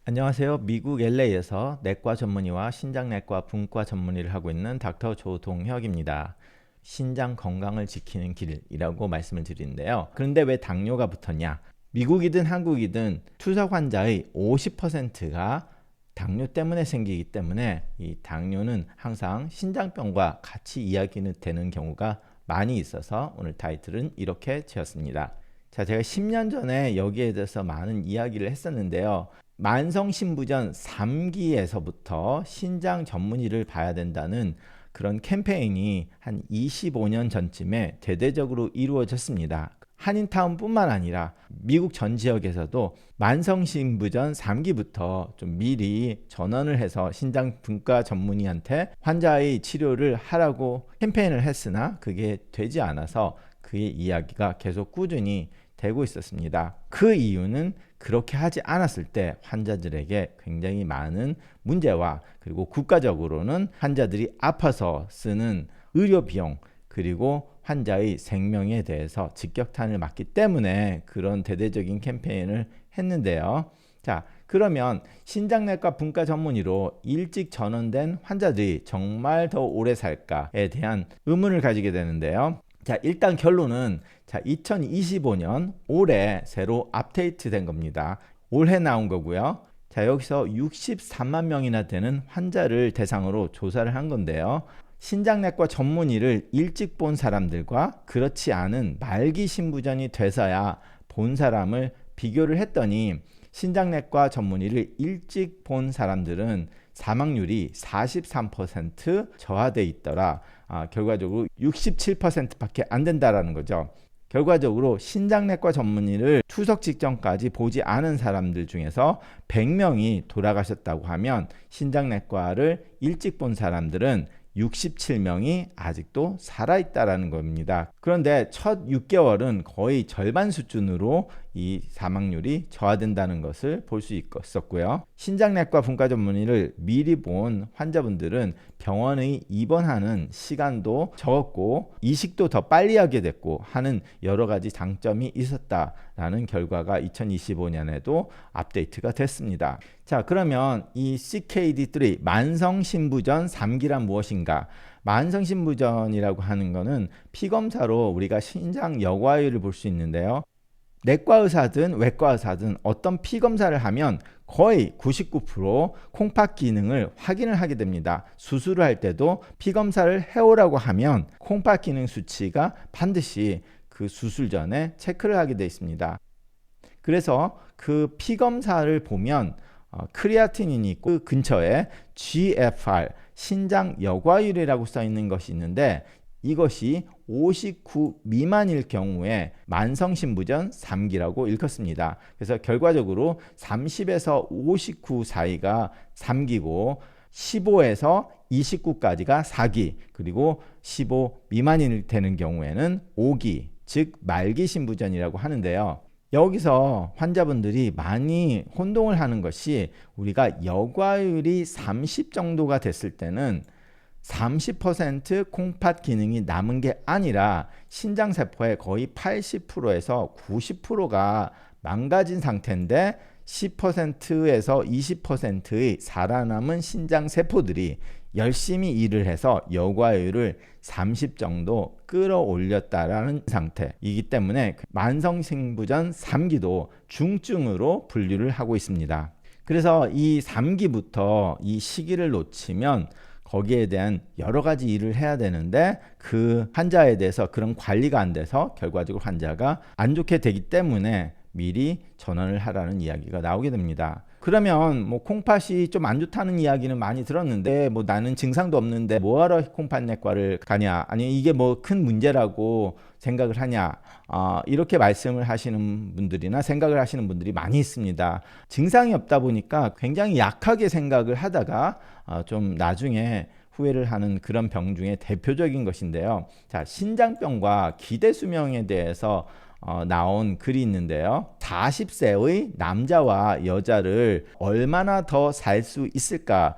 안녕하세요. 미국 LA에서 내과 전문의와 신장내과 분과 전문의를 하고 있는 닥터 조동혁입니다. 신장 건강을 지키는 길이라고 말씀을 드리는데요. 그런데 왜 당뇨가 붙었냐? 미국이든 한국이든 투석 환자의 50%가 당뇨 때문에 생기기 때문에 이 당뇨는 항상 신장병과 같이 이야기는 되는 경우가 많이 있어서 오늘 타이틀은 이렇게 지었습니다. 자, 제가 10년 전에 여기에 대해서 많은 이야기를 했었는데요. 만성신부전 3기에서부터 신장 전문의를 봐야 된다는 그런 캠페인이 한 25년 전쯤에 대대적으로 이루어졌습니다. 한인타운뿐만 아니라 미국 전 지역에서도 만성신부전 3기부터 좀 미리 전원을 해서 신장분과 전문의한테 환자의 치료를 하라고 캠페인을 했으나 그게 되지 않아서 그의 이야기가 계속 꾸준히 되고 있었습니다. 그 이유는 그렇게 하지 않았을 때 환자들에게 굉장히 많은 문제와 그리고 국가적으로는 환자들이 아파서 쓰는 의료 비용 그리고 환자의 생명에 대해서 직격탄을 맞기 때문에 그런 대대적인 캠페인을 했는데요. 자, 그러면 신장내과 분과 전문의로 일찍 전원된 환자들이 정말 더 오래 살까에 대한 의문을 가지게 되는데요. 자, 일단 결론은 2025년 올해 새로 업데이트 된 겁니다. 올해 나온 거고요. 자, 여기서 63만 명이나 되는 환자를 대상으로 조사를 한 건데요. 신장내과 전문의를 일찍 본 사람들과 그렇지 않은 말기 신부전이 돼서야 본 사람을 비교를 했더니 신장내과 전문의를 일찍 본 사람들은 사망률이 43% 저하돼 있더라. 결과적으로 67%밖에 안 된다라는 거죠. 결과적으로 신장내과 전문의를 투석 직전까지 보지 않은 사람들 중에서 100명이 돌아가셨다고 하면 신장내과를 일찍 본 사람들은 67명이 아직도 살아있다라는 겁니다. 그런데 첫 6개월은 거의 절반 수준으로 이 사망률이 저하된다는 것을 볼 수 있었고요. 신장내과 분과 전문의를 미리 본 환자분들은 병원에 입원하는 시간도 적었고 이식도 더 빨리 하게 됐고 하는 여러 가지 장점이 있었다라는 결과가 2025년에도 업데이트가 됐습니다. 자, 그러면 이 CKD3 만성신부전 3기란 무엇인가? 만성신부전이라고 하는 것은 피검사로 우리가 신장 여과율을 볼 수 있는데요. 내과 의사든 외과 의사든 어떤 피검사를 하면 거의 99% 콩팥 기능을 확인을 하게 됩니다. 수술을 할 때도 피검사를 해오라고 하면 콩팥 기능 수치가 반드시 그 수술 전에 체크를 하게 되어 있습니다. 그래서 그 피검사를 보면 크레아틴인이 있고 그 근처에 GFR 신장 여과율이라고 써 있는 것이 있는데 이것이 59 미만일 경우에 만성신부전 3기라고 일컫습니다. 그래서 결과적으로 30에서 59 사이가 3기고 15에서 29까지가 4기 그리고 15 미만이 되는 경우에는 5기 즉 말기신부전이라고 하는데요. 여기서 환자분들이 많이 혼동을 하는 것이 우리가 여과율이 30 정도가 됐을 때는 30% 콩팥 기능이 남은 게 아니라 신장세포의 거의 80%에서 90%가 망가진 상태인데 10%에서 20%의 살아남은 신장세포들이 열심히 일을 해서 여과율을 30 정도 끌어올렸다라는 상태이기 때문에 만성신부전 3기도 중증으로 분류를 하고 있습니다. 그래서 이 3기부터 이 시기를 놓치면 거기에 대한 여러 가지 일을 해야 되는데 그 환자에 대해서 그런 관리가 안 돼서 결과적으로 환자가 안 좋게 되기 때문에 미리 전원을 하라는 이야기가 나오게 됩니다. 그러면 뭐 콩팥이 좀 안 좋다는 이야기는 많이 들었는데 뭐 나는 증상도 없는데 뭐하러 콩팥내과를 가냐 아니 이게 뭐 큰 문제라고 생각을 하냐 이렇게 말씀을 하시는 분들이나 생각을 하시는 분들이 많이 있습니다. 증상이 없다 보니까 굉장히 약하게 생각을 하다가 좀 나중에 후회를 하는 그런 병 중에 대표적인 것인데요. 자, 신장병과 기대 수명에 대해서 나온 글이 있는데요. 40세의 남자와 여자를 얼마나 더 살 수 있을까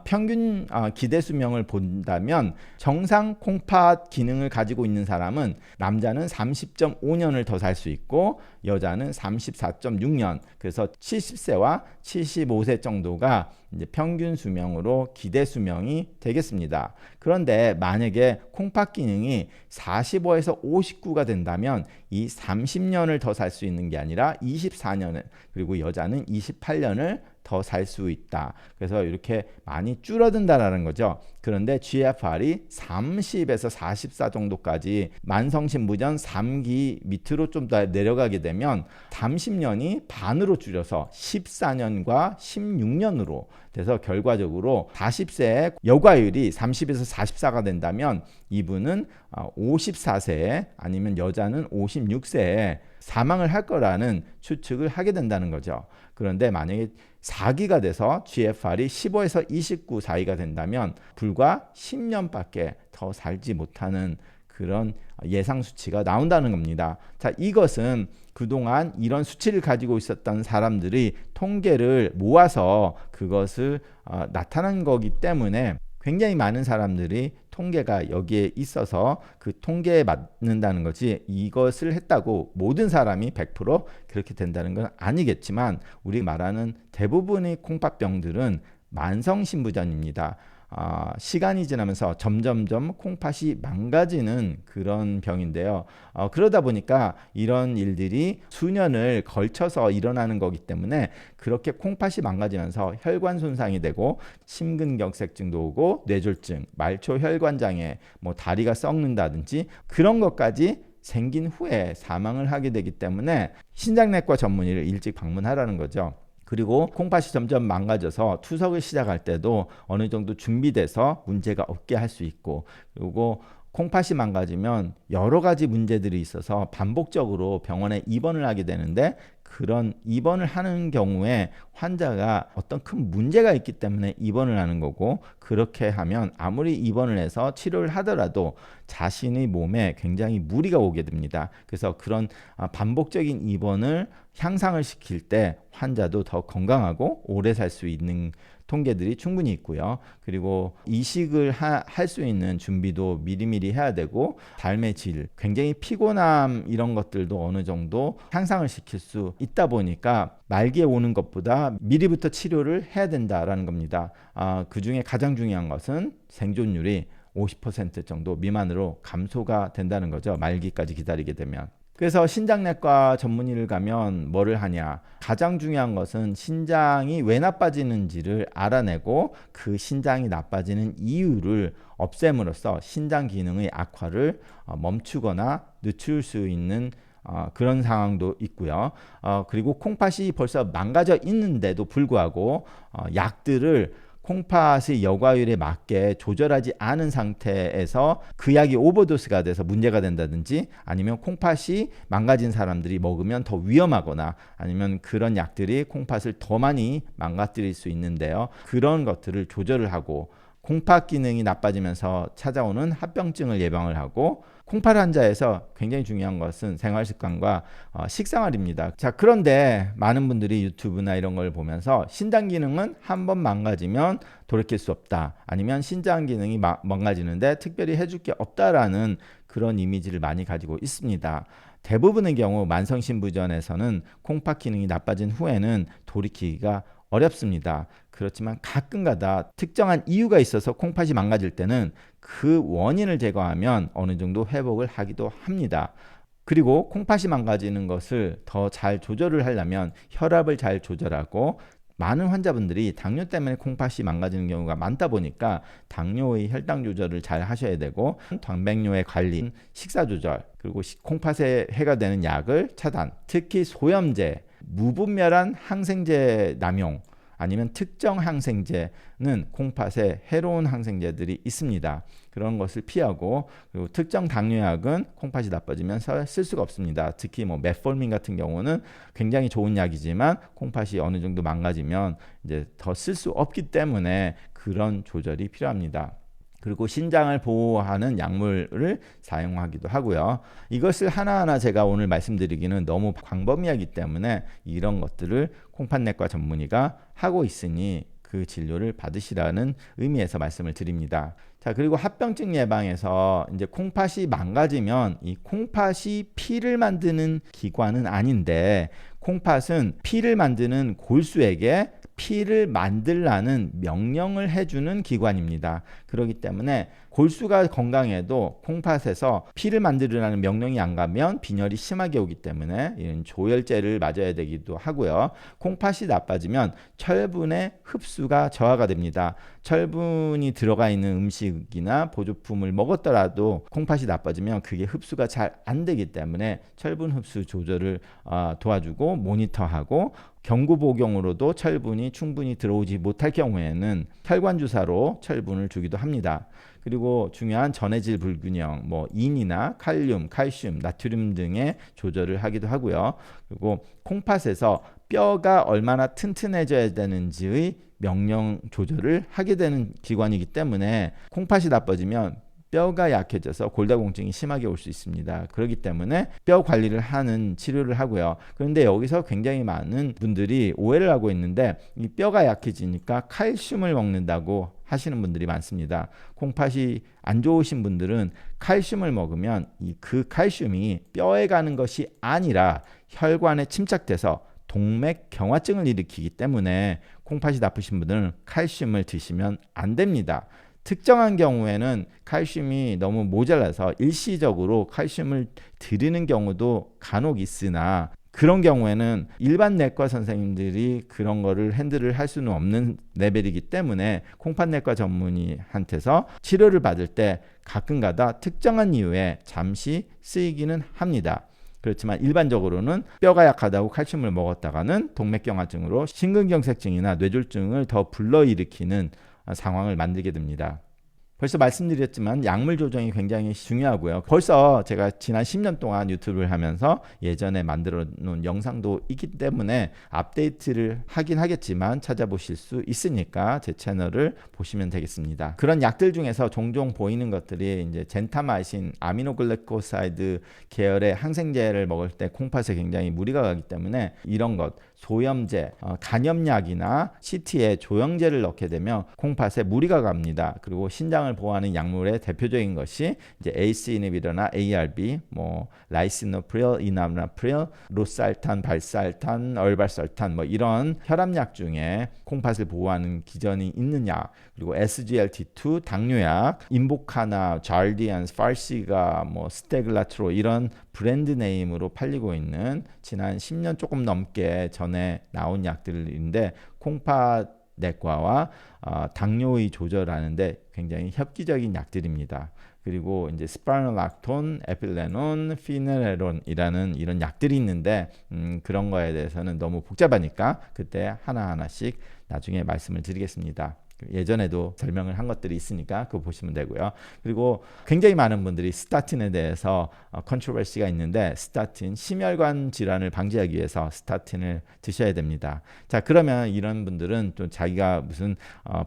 평균 기대 수명을 본다면 정상 콩팥 기능을 가지고 있는 사람은 남자는 30.5년을 더 살 수 있고 여자는 34.6년, 그래서 70세와 75세 정도가 이제 평균 수명으로 기대 수명이 되겠습니다. 그런데 만약에 콩팥 기능이 45에서 59가 된다면 이 30년을 더 살 수 있는 게 아니라 24년을, 그리고 여자는 28년을 더 살 수 있다. 그래서 이렇게 많이 줄어든다라는 거죠. 그런데 GFR이 30에서 44 정도까지 만성신부전 3기 밑으로 좀 더 내려가게 되면 30년이 반으로 줄여서 14년과 16년으로 돼서 결과적으로 40세의 여과율이 30에서 44가 된다면 이분은 54세에 아니면 여자는 56세에 사망을 할 거라는 추측을 하게 된다는 거죠. 그런데 만약에 4기가 돼서 GFR이 15에서 29 사이가 된다면 불과 10년밖에 더 살지 못하는 그런 예상 수치가 나온다는 겁니다. 자, 이것은 그동안 이런 수치를 가지고 있었던 사람들이 통계를 모아서 그것을 나타난 거기 때문에 굉장히 많은 사람들이 통계가 여기에 있어서 그 통계에 맞는다는 거지, 이것을 했다고 모든 사람이 100% 그렇게 된다는 건 아니겠지만 우리 말하는 대부분의 콩팥병들은 만성신부전입니다. 시간이 지나면서 점점점 콩팥이 망가지는 그런 병인데요. 그러다 보니까 이런 일들이 수년을 걸쳐서 일어나는 거기 때문에 그렇게 콩팥이 망가지면서 혈관 손상이 되고 심근경색증도 오고 뇌졸중, 말초혈관장애, 뭐 다리가 썩는다든지 그런 것까지 생긴 후에 사망을 하게 되기 때문에 신장내과 전문의를 일찍 방문하라는 거죠. 그리고 콩팥이 점점 망가져서 투석을 시작할 때도 어느 정도 준비돼서 문제가 없게 할 수 있고, 그리고 콩팥이 망가지면 여러 가지 문제들이 있어서 반복적으로 병원에 입원을 하게 되는데 그런 입원을 하는 경우에 환자가 어떤 큰 문제가 있기 때문에 입원을 하는 거고, 그렇게 하면 아무리 입원을 해서 치료를 하더라도 자신의 몸에 굉장히 무리가 오게 됩니다. 그래서 그런 반복적인 입원을 향상을 시킬 때 환자도 더 건강하고 오래 살 수 있는 통계들이 충분히 있고요. 그리고 이식을 할 수 있는 준비도 미리미리 해야 되고, 삶의 질, 굉장히 피곤함 이런 것들도 어느 정도 향상을 시킬 수 있다 보니까 말기에 오는 것보다 미리부터 치료를 해야 된다라는 겁니다. 그 중에 가장 중요한 것은 생존율이 50% 정도 미만으로 감소가 된다는 거죠. 말기까지 기다리게 되면. 그래서 신장내과 전문의를 가면 뭐를 하냐? 가장 중요한 것은 신장이 왜 나빠지는지를 알아내고 그 신장이 나빠지는 이유를 없앰으로써 신장 기능의 악화를 멈추거나 늦출 수 있는 그런 상황도 있고요. 그리고 콩팥이 벌써 망가져 있는데도 불구하고 약들을 콩팥의 여과율에 맞게 조절하지 않은 상태에서 그 약이 오버도스가 돼서 문제가 된다든지, 아니면 콩팥이 망가진 사람들이 먹으면 더 위험하거나, 아니면 그런 약들이 콩팥을 더 많이 망가뜨릴 수 있는데요. 그런 것들을 조절을 하고 콩팥 기능이 나빠지면서 찾아오는 합병증을 예방을 하고, 콩팥 환자에서 굉장히 중요한 것은 생활습관과 식생활입니다. 자, 그런데 많은 분들이 유튜브나 이런 걸 보면서 신장 기능은 한번 망가지면 돌이킬 수 없다, 아니면 신장 기능이 망가지는데 특별히 해줄 게 없다라는 그런 이미지를 많이 가지고 있습니다. 대부분의 경우 만성신부전에서는 콩팥 기능이 나빠진 후에는 돌이키기가 어렵습니다. 그렇지만 가끔가다 특정한 이유가 있어서 콩팥이 망가질 때는 그 원인을 제거하면 어느 정도 회복을 하기도 합니다. 그리고 콩팥이 망가지는 것을 더 잘 조절을 하려면 혈압을 잘 조절하고, 많은 환자분들이 당뇨 때문에 콩팥이 망가지는 경우가 많다 보니까 당뇨의 혈당 조절을 잘 하셔야 되고, 단백뇨의 관리, 식사 조절, 그리고 콩팥에 해가 되는 약을 차단, 특히 소염제, 무분별한 항생제 남용, 아니면 특정 항생제는 콩팥에 해로운 항생제들이 있습니다. 그런 것을 피하고, 그리고 특정 당뇨약은 콩팥이 나빠지면서 쓸 수가 없습니다. 특히 뭐 메폴민 같은 경우는 굉장히 좋은 약이지만 콩팥이 어느 정도 망가지면 이제 더 쓸 수 없기 때문에 그런 조절이 필요합니다. 그리고 신장을 보호하는 약물을 사용하기도 하고요. 이것을 하나하나 제가 오늘 말씀드리기는 너무 광범위하기 때문에 이런 것들을 콩팥내과 전문의가 하고 있으니 그 진료를 받으시라는 의미에서 말씀을 드립니다. 자, 그리고 합병증 예방에서 이제 콩팥이 망가지면 이 콩팥이 피를 만드는 기관은 아닌데 콩팥은 피를 만드는 골수에게 피를 만들라는 명령을 해주는 기관입니다. 그렇기 때문에 골수가 건강해도 콩팥에서 피를 만들으라는 명령이 안 가면 빈혈이 심하게 오기 때문에 이런 조혈제를 맞아야 되기도 하고요. 콩팥이 나빠지면 철분의 흡수가 저하가 됩니다. 철분이 들어가 있는 음식이나 보조품을 먹었더라도 콩팥이 나빠지면 그게 흡수가 잘 안 되기 때문에 철분 흡수 조절을 도와주고 모니터하고 경구복용으로도 철분이 충분히 들어오지 못할 경우에는 혈관 주사로 철분을 주기도 합니다. 그리고 중요한 전해질 불균형, 인이나 칼륨, 칼슘, 나트륨 등의 조절을 하기도 하고요. 그리고 콩팥에서 뼈가 얼마나 튼튼해져야 되는지의 명령 조절을 하게 되는 기관이기 때문에 콩팥이 나빠지면 뼈가 약해져서 골다공증이 심하게 올 수 있습니다. 그렇기 때문에 뼈 관리를 하는 치료를 하고요. 그런데 여기서 굉장히 많은 분들이 오해를 하고 있는데 이 뼈가 약해지니까 칼슘을 먹는다고 하시는 분들이 많습니다. 콩팥이 안 좋으신 분들은 칼슘을 먹으면 그 칼슘이 뼈에 가는 것이 아니라 혈관에 침착돼서 동맥경화증을 일으키기 때문에 콩팥이 나쁘신 분들은 칼슘을 드시면 안 됩니다. 특정한 경우에는 칼슘이 너무 모자라서 일시적으로 칼슘을 드리는 경우도 간혹 있으나 그런 경우에는 일반 내과 선생님들이 그런 거를 핸들을 할 수는 없는 레벨이기 때문에 콩팥내과 전문의한테서 치료를 받을 때 가끔가다 특정한 이유에 잠시 쓰이기는 합니다. 그렇지만 일반적으로는 뼈가 약하다고 칼슘을 먹었다가는 동맥경화증으로 심근경색증이나 뇌졸중을 더 불러일으키는 상황을 만들게 됩니다. 벌써 말씀드렸지만 약물 조정이 굉장히 중요하고요. 벌써 제가 지난 10년 동안 유튜브를 하면서 예전에 만들어 놓은 영상도 있기 때문에 업데이트를 하긴 하겠지만 찾아보실 수 있으니까 제 채널을 보시면 되겠습니다. 그런 약들 중에서 종종 보이는 것들이 이제 젠타마이신, 아미노글리코사이드 계열의 항생제를 먹을 때 콩팥에 굉장히 무리가 가기 때문에 이런 것, 소염제, 간염약이나 CT에 조영제를 넣게 되면 콩팥에 무리가 갑니다. 그리고 신장을 보호하는 약물의 대표적인 것이 이제 ACE 이니비터나 ARB, 라이시노프릴, 이나브나프릴, 로살탄, 발살탄, 얼발설탄 이런 혈압약 중에 콩팥을 보호하는 기전이 있는 약, 그리고 SGLT2 당뇨약, 인보카나, 잘디안스, 파르시가, 스테글라트로 이런 브랜드 네임으로 팔리고 있는 지난 10년 조금 넘게 전에 나온 약들인데 콩팥 내과와 당뇨의 조절하는데 굉장히 엽기적인 약들입니다. 그리고 이제 스파르락톤, 에필레논, 피네레론이라는 이런 약들이 있는데 그런 거에 대해서는 너무 복잡하니까 그때 하나하나씩 나중에 말씀을 드리겠습니다. 예전에도 설명을 한 것들이 있으니까 그거 보시면 되고요. 그리고 굉장히 많은 분들이 스타틴에 대해서 컨트로버시가 있는데 스타틴, 심혈관 질환을 방지하기 위해서 스타틴을 드셔야 됩니다. 자, 그러면 이런 분들은 또 자기가 무슨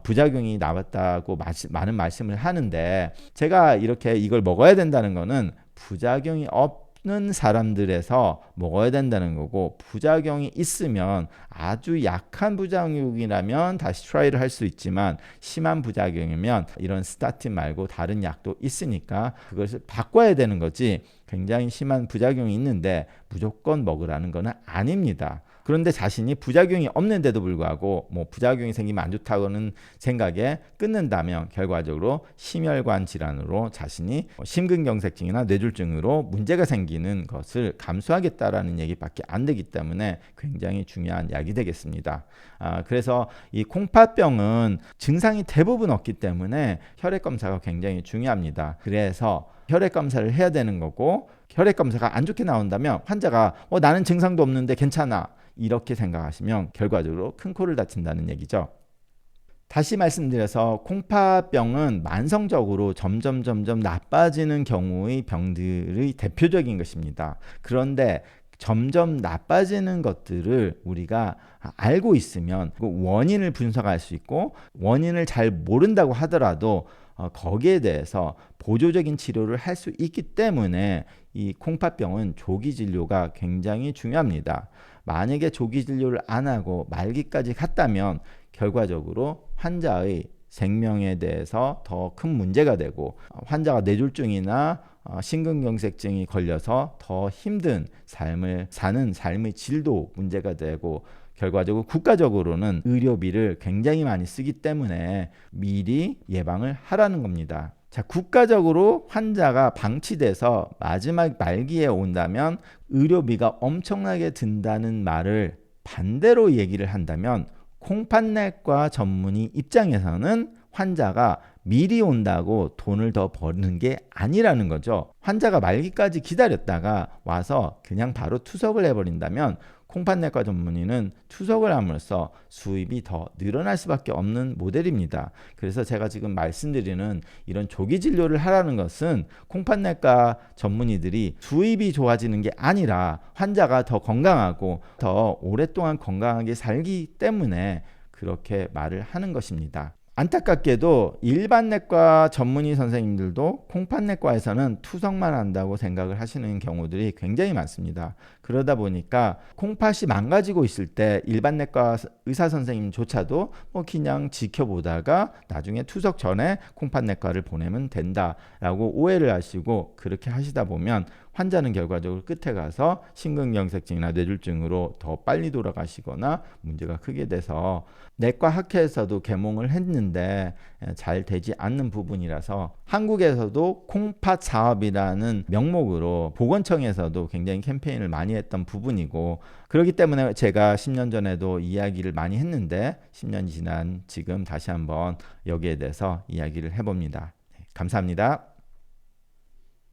부작용이 나왔다고 많은 말씀을 하는데 제가 이렇게 이걸 먹어야 된다는 거는 부작용이 없는 사람들에서 먹어야 된다는 거고 부작용이 있으면 아주 약한 부작용이라면 다시 트라이를 할 수 있지만 심한 부작용이면 이런 스타틴 말고 다른 약도 있으니까 그것을 바꿔야 되는 거지 굉장히 심한 부작용이 있는데 무조건 먹으라는 건 아닙니다. 그런데 자신이 부작용이 없는데도 불구하고 부작용이 생기면 안 좋다고는 생각에 끊는다면 결과적으로 심혈관 질환으로 자신이 심근경색증이나 뇌졸중으로 문제가 생기는 것을 감수하겠다라는 얘기밖에 안 되기 때문에 굉장히 중요한 약이 되겠습니다. 그래서 이 콩팥병은 증상이 대부분 없기 때문에 혈액검사가 굉장히 중요합니다. 그래서 혈액검사를 해야 되는 거고 혈액검사가 안 좋게 나온다면 환자가 나는 증상도 없는데 괜찮아 이렇게 생각하시면 결과적으로 큰 코를 다친다는 얘기죠. 다시 말씀드려서 콩팥병은 만성적으로 점점 나빠지는 경우의 병들의 대표적인 것입니다. 그런데 점점 나빠지는 것들을 우리가 알고 있으면 원인을 분석할 수 있고 원인을 잘 모른다고 하더라도 거기에 대해서 보조적인 치료를 할 수 있기 때문에 이 콩팥병은 조기 진료가 굉장히 중요합니다. 만약에 조기 진료를 안 하고 말기까지 갔다면 결과적으로 환자의 생명에 대해서 더 큰 문제가 되고 환자가 뇌졸중이나 심근경색증이 걸려서 더 힘든 삶을 사는 삶의 질도 문제가 되고 결과적으로 국가적으로는 의료비를 굉장히 많이 쓰기 때문에 미리 예방을 하라는 겁니다. 자, 국가적으로 환자가 방치돼서 마지막 말기에 온다면 의료비가 엄청나게 든다는 말을 반대로 얘기를 한다면 콩팥내과 전문의 입장에서는 환자가 미리 온다고 돈을 더 버는 게 아니라는 거죠. 환자가 말기까지 기다렸다가 와서 그냥 바로 투석을 해버린다면 콩팥내과 전문의는 투석을 함으로써 수입이 더 늘어날 수밖에 없는 모델입니다. 그래서 제가 지금 말씀드리는 이런 조기 진료를 하라는 것은 콩팥내과 전문의들이 수입이 좋아지는 게 아니라 환자가 더 건강하고 더 오랫동안 건강하게 살기 때문에 그렇게 말을 하는 것입니다. 안타깝게도 일반 내과 전문의 선생님들도 콩팥내과에서는 투석만 한다고 생각을 하시는 경우들이 굉장히 많습니다. 그러다 보니까 콩팥이 망가지고 있을 때 일반 내과 의사 선생님조차도 그냥 지켜보다가 나중에 투석 전에 콩팥내과를 보내면 된다라고 오해를 하시고 그렇게 하시다 보면 환자는 결과적으로 끝에 가서 심근경색증이나 뇌졸중으로 더 빨리 돌아가시거나 문제가 크게 돼서 내과 학회에서도 개몽을 했는데 잘 되지 않는 부분이라서 한국에서도 콩팥 사업이라는 명목으로 보건청에서도 굉장히 캠페인을 많이 했던 부분이고 그렇기 때문에 제가 10년 전에도 이야기를 많이 했는데 10년이 지난 지금 다시 한번 여기에 대해서 이야기를 해봅니다. 감사합니다.